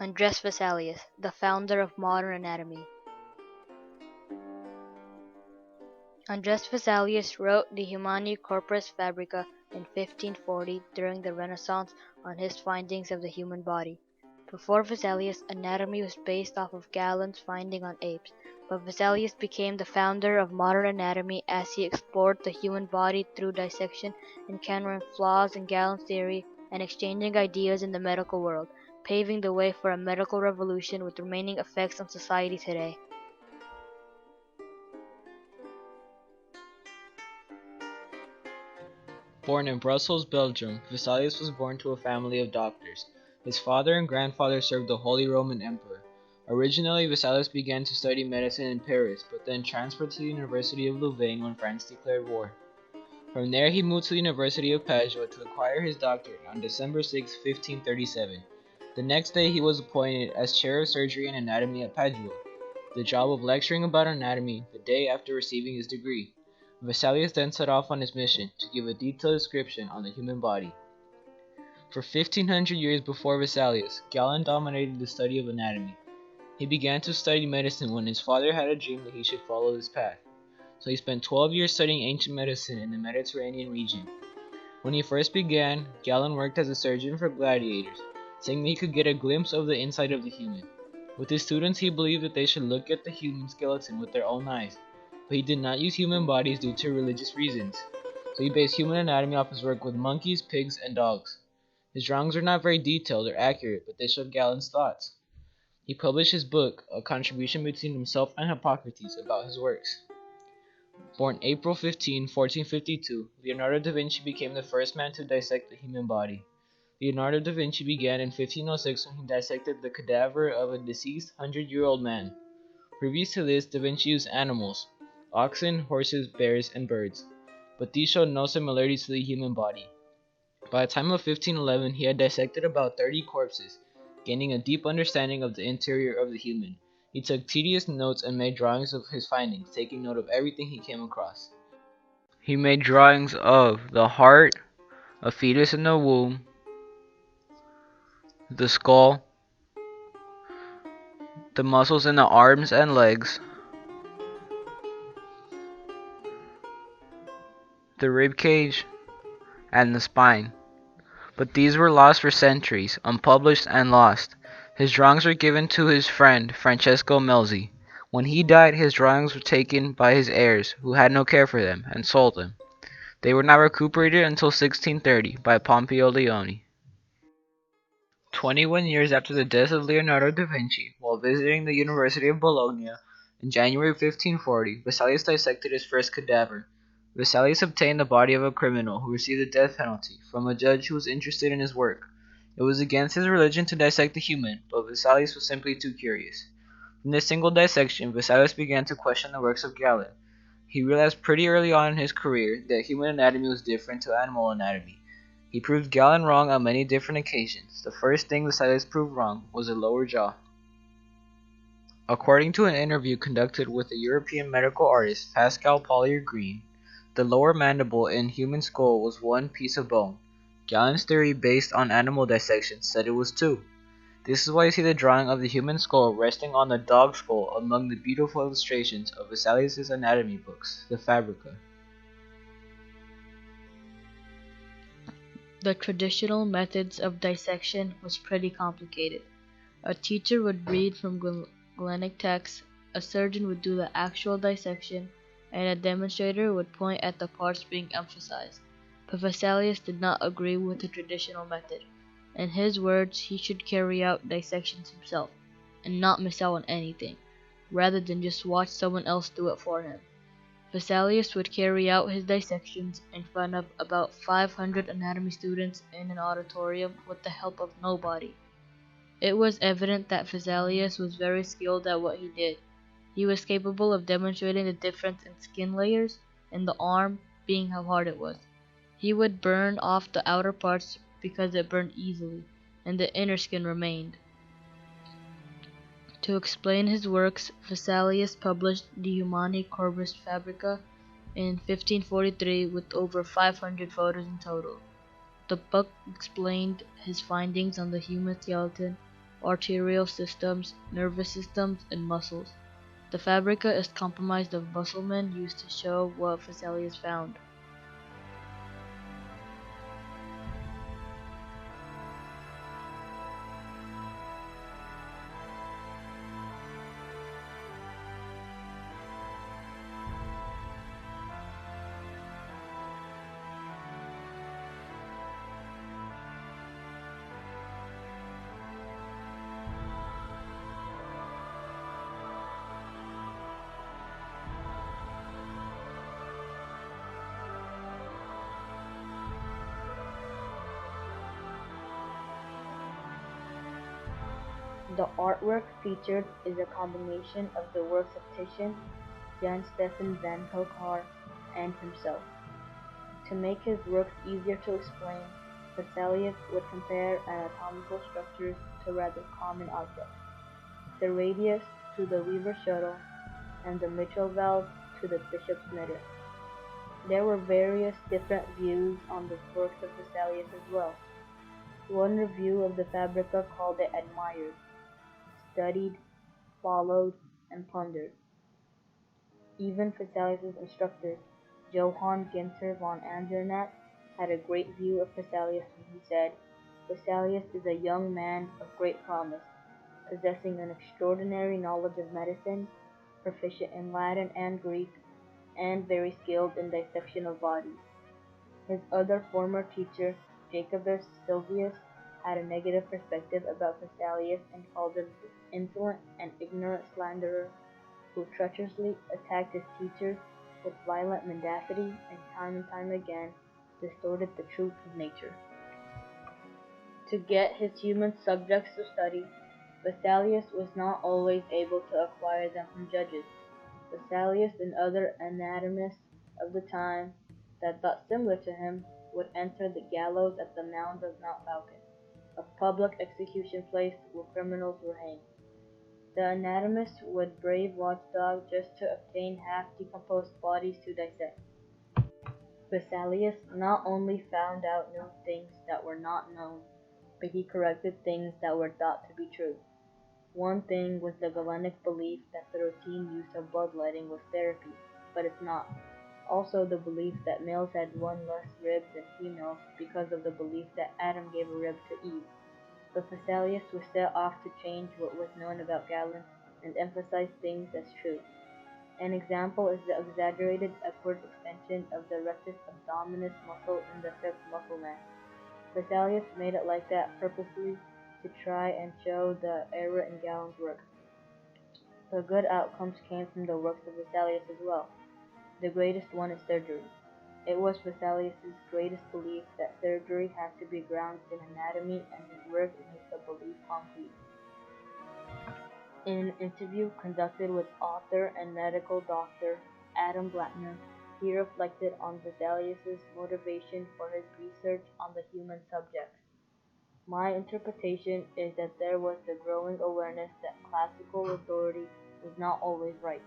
Andreas Vesalius, the founder of modern anatomy. Andreas Vesalius wrote De Humani Corporis Fabrica in 1540 during the Renaissance on his findings of the human body. Before Vesalius, anatomy was based off of Galen's finding on apes, but Vesalius became the founder of modern anatomy as he explored the human body through dissection, encountering flaws in Galen's theory and exchanging ideas in the medical world, paving the way for a medical revolution with remaining effects on society today. Born in Brussels, Belgium, Vesalius was born to a family of doctors. His father and grandfather served the Holy Roman Emperor. Originally, Vesalius began to study medicine in Paris, but then transferred to the University of Louvain when France declared war. From there, he moved to the University of Padua to acquire his doctorate on December 6, 1537. The next day, he was appointed as chair of surgery and anatomy at Padua, the job of lecturing about anatomy the day after receiving his degree. Vesalius then set off on his mission to give a detailed description on the human body. For 1500 years before Vesalius, Galen dominated the study of anatomy. He began to study medicine when his father had a dream that he should follow this path. So he spent 12 years studying ancient medicine in the Mediterranean region. When he first began, Galen worked as a surgeon for gladiators, saying that he could get a glimpse of the inside of the human. With his students, he believed that they should look at the human skeleton with their own eyes, but he did not use human bodies due to religious reasons. So he based human anatomy off his work with monkeys, pigs, and dogs. His drawings were not very detailed or accurate, but they showed Galen's thoughts. He published his book, a contribution between himself and Hippocrates, about his works. Born April 15, 1452, Leonardo da Vinci became the first man to dissect the human body. Leonardo da Vinci began in 1506 when he dissected the cadaver of a deceased 100-year-old man. Previous to this, da Vinci used animals, oxen, horses, bears, and birds, but these showed no similarities to the human body. By the time of 1511, he had dissected about 30 corpses, gaining a deep understanding of the interior of the human. He took tedious notes and made drawings of his findings, taking note of everything he came across. He made drawings of the heart, a fetus in the womb, the skull, the muscles in the arms and legs, the rib cage, and the spine. But these were lost for centuries, unpublished and lost. His drawings were given to his friend Francesco Melzi. When he died, his drawings were taken by his heirs, who had no care for them, and sold them. They were not recuperated until 1630 by Pompeo Leone. 21 years after the death of Leonardo da Vinci, while visiting the University of Bologna in January 1540, Vesalius dissected his first cadaver. Vesalius obtained the body of a criminal who received the death penalty from a judge who was interested in his work. It was against his religion to dissect the human, but Vesalius was simply too curious. From this single dissection, Vesalius began to question the works of Galen. He realized pretty early on in his career that human anatomy was different to animal anatomy. He proved Galen wrong on many different occasions. The first thing Vesalius proved wrong was the lower jaw. According to an interview conducted with a European medical artist, Pascal Collier-Green, the lower mandible in human skull was one piece of bone. Galen's theory, based on animal dissection, said it was two. This is why you see the drawing of the human skull resting on the dog skull among the beautiful illustrations of Vesalius' anatomy books, the Fabrica. The traditional methods of dissection was pretty complicated. A teacher would read from Galenic texts, a surgeon would do the actual dissection, and a demonstrator would point at the parts being emphasized. But Vesalius did not agree with the traditional method. In his words, he should carry out dissections himself, and not miss out on anything, rather than just watch someone else do it for him. Vesalius would carry out his dissections in front of about 500 anatomy students in an auditorium with the help of nobody. It was evident that Vesalius was very skilled at what he did. He was capable of demonstrating the difference in skin layers and the arm, being how hard it was. He would burn off the outer parts because it burned easily, and the inner skin remained. To explain his works, Vesalius published De Humani Corporis Fabrica in 1543 with over 500 photos in total. The book explained his findings on the human skeleton, arterial systems, nervous systems, and muscles. The fabrica is composed of musclemen used to show what Vesalius found. The artwork featured is a combination of the works of Titian, Jan Stefan van Hoekhaar, and himself. To make his works easier to explain, Vesalius would compare anatomical structures to rather common objects: the radius to the Weaver shuttle, and the mitral valve to the bishop's mitre. There were various different views on the works of Vesalius as well. One review of the Fabrica called it admired, studied, followed, and pondered. Even Vesalius's instructor, Johann Ginter von Andernach, had a great view of Vesalius when he said, "Vesalius is a young man of great promise, possessing an extraordinary knowledge of medicine, proficient in Latin and Greek, and very skilled in dissection of bodies." His other former teacher, Jacobus Silvius, had a negative perspective about Vesalius and called him an insolent and ignorant slanderer who treacherously attacked his teachers with violent mendacity and time again distorted the truth of nature. To get his human subjects to study, Vesalius was not always able to acquire them from judges. Vesalius and other anatomists of the time that thought similar to him would enter the gallows at the mounds of Mount Falcon, a public execution place where criminals were hanged. The anatomist would brave watchdog just to obtain half-decomposed bodies to dissect. Vesalius not only found out new things that were not known, but he corrected things that were thought to be true. One thing was the Galenic belief that the routine use of bloodletting was therapy, but it's not. Also the belief that males had one less rib than females because of the belief that Adam gave a rib to Eve. But Vesalius was set off to change what was known about Galen and emphasize things as true. An example is the exaggerated upward extension of the rectus abdominis muscle in the fifth muscle mass. Vesalius made it like that purposely to try and show the error in Galen's work. The good outcomes came from the works of Vesalius as well. The greatest one is surgery. It was Vesalius's greatest belief that surgery has to be grounded in anatomy, and his work makes the belief concrete. In an interview conducted with author and medical doctor Adam Blattner, he reflected on Vesalius's motivation for his research on the human subjects. "My interpretation is that there was the growing awareness that classical authority was not always right.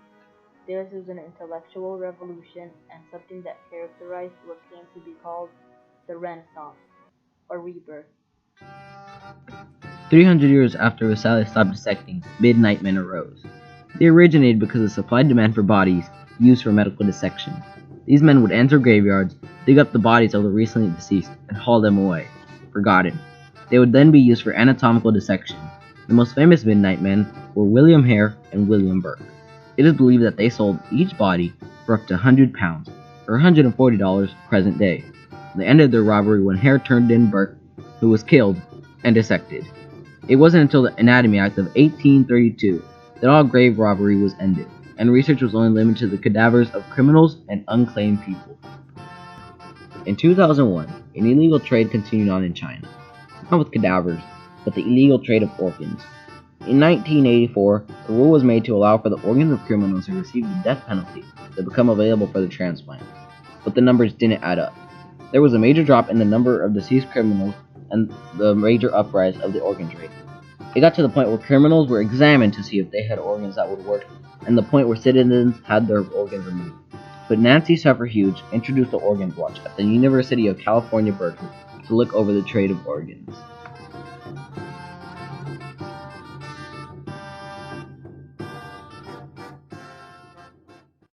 This was an intellectual revolution and something that characterized what came to be called the Renaissance, or rebirth." 300 years after Vesalius stopped dissecting, midnight men arose. They originated because of supply-demand for bodies used for medical dissection. These men would enter graveyards, dig up the bodies of the recently deceased, and haul them away, forgotten. They would then be used for anatomical dissection. The most famous midnight men were William Hare and William Burke. It is believed that they sold each body for up to £100, or $140 present day. They ended their robbery when Hare turned in Burke, who was killed and dissected. It wasn't until the Anatomy Act of 1832 that all grave robbery was ended, and research was only limited to the cadavers of criminals and unclaimed people. In 2001, an illegal trade continued on in China, not with cadavers, but the illegal trade of organs. In 1984, a rule was made to allow for the organs of criminals who received the death penalty to become available for the transplant, but the numbers didn't add up. There was a major drop in the number of deceased criminals and the major uprise of the organ trade. It got to the point where criminals were examined to see if they had organs that would work, and the point where citizens had their organs removed. But Nancy Sufferhuge introduced the Organs Watch at the University of California, Berkeley to look over the trade of organs.